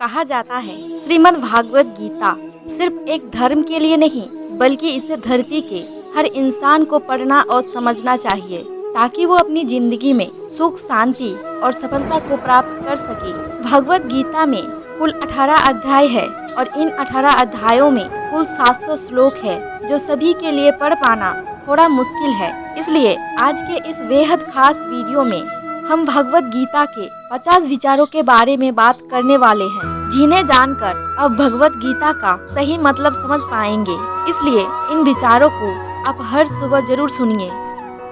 कहा जाता है श्रीमद् भागवत गीता सिर्फ एक धर्म के लिए नहीं बल्कि इसे धरती के हर इंसान को पढ़ना और समझना चाहिए ताकि वो अपनी जिंदगी में सुख शांति और सफलता को प्राप्त कर सके। भगवत गीता में कुल 18 अध्याय है और इन 18 अध्यायों में कुल 700 श्लोक है जो सभी के लिए पढ़ पाना थोड़ा मुश्किल है। इसलिए आज के इस बेहद खास वीडियो में हम भगवत गीता के 50 विचारों के बारे में बात करने वाले हैं जिन्हें जानकर अब भगवत गीता का सही मतलब समझ पाएंगे। इसलिए इन विचारों को आप हर सुबह जरूर सुनिए।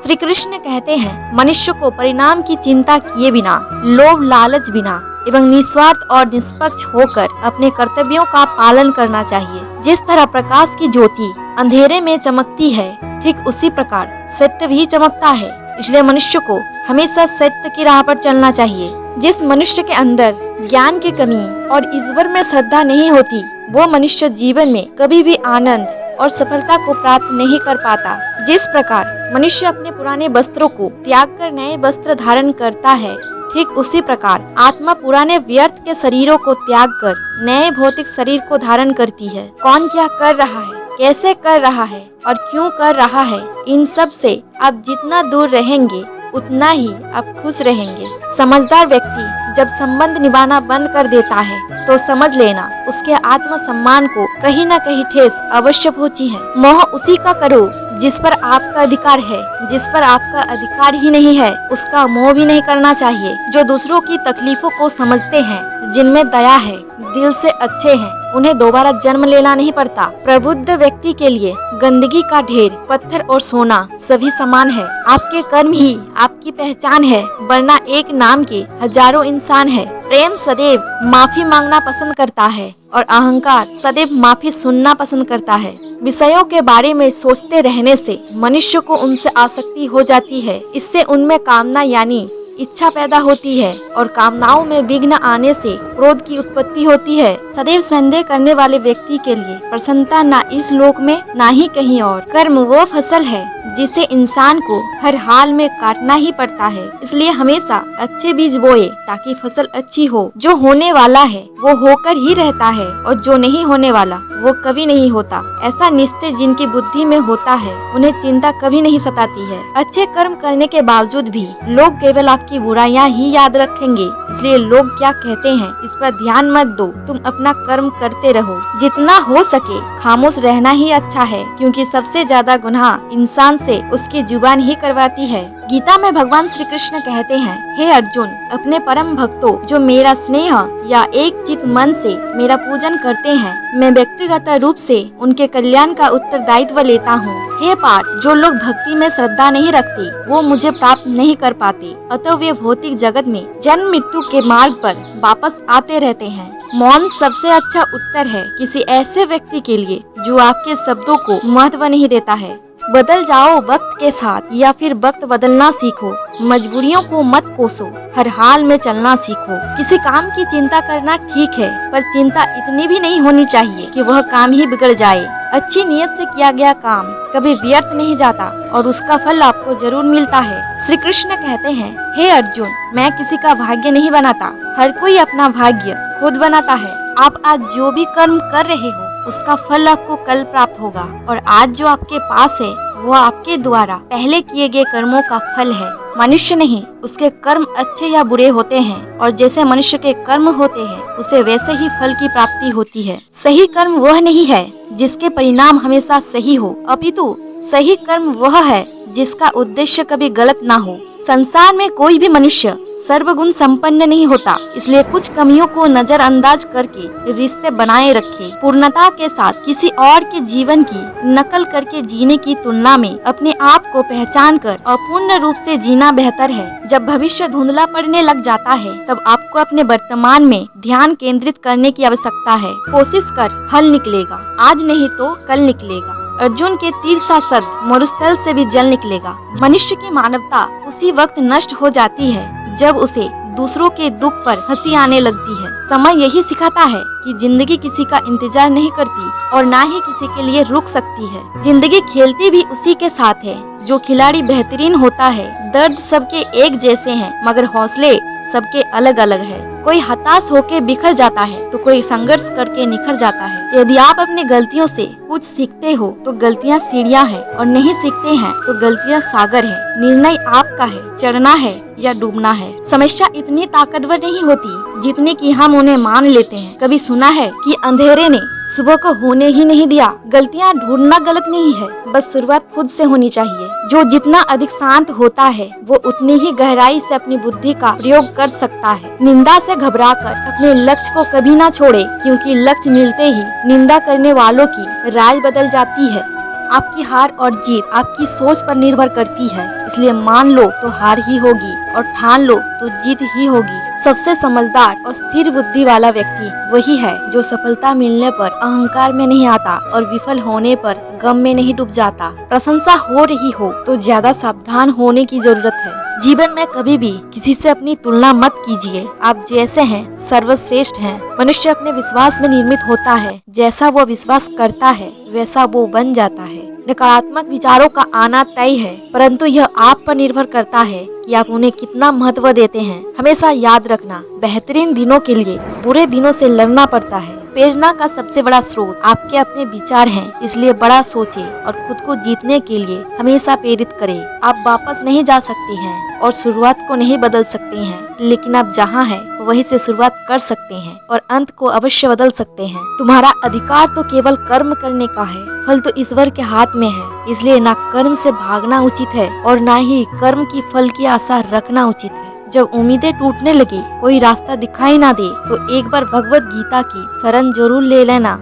श्री कृष्ण कहते हैं, मनुष्य को परिणाम की चिंता किए बिना, लोभ लालच बिना एवं निस्वार्थ और निष्पक्ष होकर अपने कर्तव्यों का पालन करना चाहिए। जिस तरह प्रकाश की ज्योति अंधेरे में चमकती है, ठीक उसी प्रकार सत्य भी चमकता है। इसलिए मनुष्य को हमेशा सत्य की राह पर चलना चाहिए। जिस मनुष्य के अंदर ज्ञान की कमी और ईश्वर में श्रद्धा नहीं होती, वो मनुष्य जीवन में कभी भी आनंद और सफलता को प्राप्त नहीं कर पाता। जिस प्रकार मनुष्य अपने पुराने वस्त्रों को त्याग कर नए वस्त्र धारण करता है, ठीक उसी प्रकार आत्मा पुराने व्यर्थ के शरीरों को त्याग कर नए भौतिक शरीर को धारण करती है। कौन क्या कर रहा है, कैसे कर रहा है और क्यों कर रहा है, इन सब से आप जितना दूर रहेंगे उतना ही आप खुश रहेंगे। समझदार व्यक्ति जब संबंध निभाना बंद कर देता है तो समझ लेना उसके आत्म सम्मान को कहीं न कहीं ठेस अवश्य पहुंची है। मोह उसी का करो जिस पर आपका अधिकार है। जिस पर आपका अधिकार ही नहीं है उसका मोह भी नहीं करना चाहिए। जो दूसरों की तकलीफों को समझते हैं, जिनमें दया है, दिल से अच्छे हैं, उन्हें दोबारा जन्म लेना नहीं पड़ता। प्रबुद्ध व्यक्ति के लिए गंदगी का ढेर, पत्थर और सोना सभी समान है। आपके कर्म ही आपकी पहचान है, वरना एक नाम के हजारों इंसान है। प्रेम सदैव माफी मांगना पसंद करता है और अहंकार सदैव माफी सुनना पसंद करता है। विषयों के बारे में सोचते रहने से मनुष्य को उनसे आसक्ति हो जाती है। इससे उनमें कामना यानी इच्छा पैदा होती है और कामनाओं में विघ्न आने से क्रोध की उत्पत्ति होती है। सदैव संदेह करने वाले व्यक्ति के लिए प्रसन्नता ना इस लोक में ना ही कहीं और। कर्म वो फसल है जिसे इंसान को हर हाल में काटना ही पड़ता है। इसलिए हमेशा अच्छे बीज बोए ताकि फसल अच्छी हो। जो होने वाला है वो होकर ही रहता है और जो नहीं होने वाला वो कभी नहीं होता। ऐसा निश्चय जिनकी बुद्धि में होता है उन्हें चिंता कभी नहीं सताती है। अच्छे कर्म करने के बावजूद भी लोग केवल आपकी बुराइयां ही याद रखेंगे। इसलिए लोग क्या कहते हैं इस पर ध्यान मत दो, तुम अपना कर्म करते रहो। जितना हो सके खामोश रहना ही अच्छा है, क्योंकि सबसे ज्यादा गुनाह इंसान से उसकी जुबान ही करवाती है। गीता में भगवान श्री कृष्ण कहते हैं, हे अर्जुन, अपने परम भक्तों जो मेरा स्नेह या एक चित मन से मेरा पूजन करते हैं, मैं व्यक्तिगत रूप से उनके कल्याण का उत्तरदायित्व लेता हूँ। हे पार्थ, जो लोग भक्ति में श्रद्धा नहीं रखते वो मुझे प्राप्त नहीं कर पाते, अतः वे भौतिक जगत में जन्म मृत्यु के मार्ग पर वापस आते रहते हैं। मौन सबसे अच्छा उत्तर है किसी ऐसे व्यक्ति के लिए जो आपके शब्दों को महत्व नहीं देता है। बदल जाओ वक्त के साथ या फिर वक्त बदलना सीखो। मजबूरियों को मत कोसो, हर हाल में चलना सीखो। किसी काम की चिंता करना ठीक है, पर चिंता इतनी भी नहीं होनी चाहिए कि वह काम ही बिगड़ जाए। अच्छी नियत से किया गया काम कभी व्यर्थ नहीं जाता और उसका फल आपको जरूर मिलता है। श्री कृष्ण कहते हैं, हे अर्जुन, मैं किसी का भाग्य नहीं बनाता, हर कोई अपना भाग्य खुद बनाता है। आप आज जो भी कर्म कर रहे हो उसका फल आपको कल प्राप्त होगा और आज जो आपके पास है वो आपके द्वारा पहले किए गए कर्मों का फल है। मनुष्य नहीं, उसके कर्म अच्छे या बुरे होते हैं और जैसे मनुष्य के कर्म होते हैं उसे वैसे ही फल की प्राप्ति होती है। सही कर्म वह नहीं है जिसके परिणाम हमेशा सही हो, अपितु सही कर्म वह है जिसका उद्देश्य कभी गलत ना हो। संसार में कोई भी मनुष्य सर्वगुण संपन्न नहीं होता, इसलिए कुछ कमियों को नजरअंदाज करके रिश्ते बनाए रखे। पूर्णता के साथ किसी और के जीवन की नकल करके जीने की तुलना में अपने आप को पहचान कर अपूर्ण रूप से जीना बेहतर है। जब भविष्य धुंधला पड़ने लग जाता है तब आपको अपने वर्तमान में ध्यान केंद्रित करने की आवश्यकता है। कोशिश कर, फल निकलेगा, आज नहीं तो कल निकलेगा। अर्जुन के तीर सा शब्द मरुस्थल से भी जल निकलेगा। मनुष्य की मानवता उसी वक्त नष्ट हो जाती है जब उसे दूसरों के दुख पर हंसी आने लगती है। समय यही सिखाता है कि जिंदगी किसी का इंतजार नहीं करती और ना ही किसी के लिए रुक सकती है। जिंदगी खेलती भी उसी के साथ है। जो खिलाड़ी बेहतरीन होता है, दर्द सबके एक जैसे हैं, मगर हौसले सबके अलग अलग है। कोई हताश होके बिखर जाता है तो कोई संघर्ष करके निखर जाता है। यदि आप अपनी गलतियों से कुछ सीखते हो तो गलतियाँ सीढ़ियाँ हैं, और नहीं सीखते हैं तो गलतियाँ सागर हैं। निर्णय आपका है, चढ़ना है या डूबना है। समस्या इतनी ताकतवर नहीं होती जितने कि हम उन्हें मान लेते हैं। कभी सुना है कि अंधेरे ने सुबह को होने ही नहीं दिया। गलतियाँ ढूंढना गलत नहीं है, बस शुरुआत खुद से होनी चाहिए। जो जितना अधिक शांत होता है वो उतनी ही गहराई से अपनी बुद्धि का प्रयोग कर सकता है। निंदा से घबराकर अपने लक्ष्य को कभी ना छोड़े, क्योंकि लक्ष्य मिलते ही निंदा करने वालों की राय बदल जाती है। आपकी हार और जीत आपकी सोच पर निर्भर करती है, इसलिए मान लो तो हार ही होगी और ठान लो तो जीत ही होगी। सबसे समझदार और स्थिर बुद्धि वाला व्यक्ति वही है जो सफलता मिलने पर अहंकार में नहीं आता और विफल होने पर गम में नहीं डूब जाता। प्रशंसा हो रही हो तो ज्यादा सावधान होने की जरूरत है। जीवन में कभी भी किसी से अपनी तुलना मत कीजिए। आप जैसे हैं सर्वश्रेष्ठ हैं। मनुष्य अपने विश्वास में निर्मित होता है। जैसा वो विश्वास करता है वैसा वो बन जाता है। नकारात्मक विचारों का आना तय है, परंतु यह आप पर निर्भर करता है कि आप उन्हें कितना महत्व देते हैं। हमेशा याद रखना, बेहतरीन दिनों के लिए बुरे दिनों से लड़ना पड़ता है। प्रेरणा का सबसे बड़ा स्रोत आपके अपने विचार हैं, इसलिए बड़ा सोचें और खुद को जीतने के लिए हमेशा प्रेरित करें। आप वापस नहीं जा सकते हैं और शुरुआत को नहीं बदल सकते हैं, लेकिन आप जहाँ हैं वहीं से शुरुआत कर सकते हैं और अंत को अवश्य बदल सकते हैं। तुम्हारा अधिकार तो केवल कर्म करने का है, फल तो ईश्वर के हाथ में है। इसलिए ना कर्म से भागना उचित है और ना ही कर्म की फल की आशा रखना उचित है। जब उम्मीदें टूटने लगे, कोई रास्ता दिखाई ना दे, तो एक बार भगवत गीता की शरण जरूर ले लेना।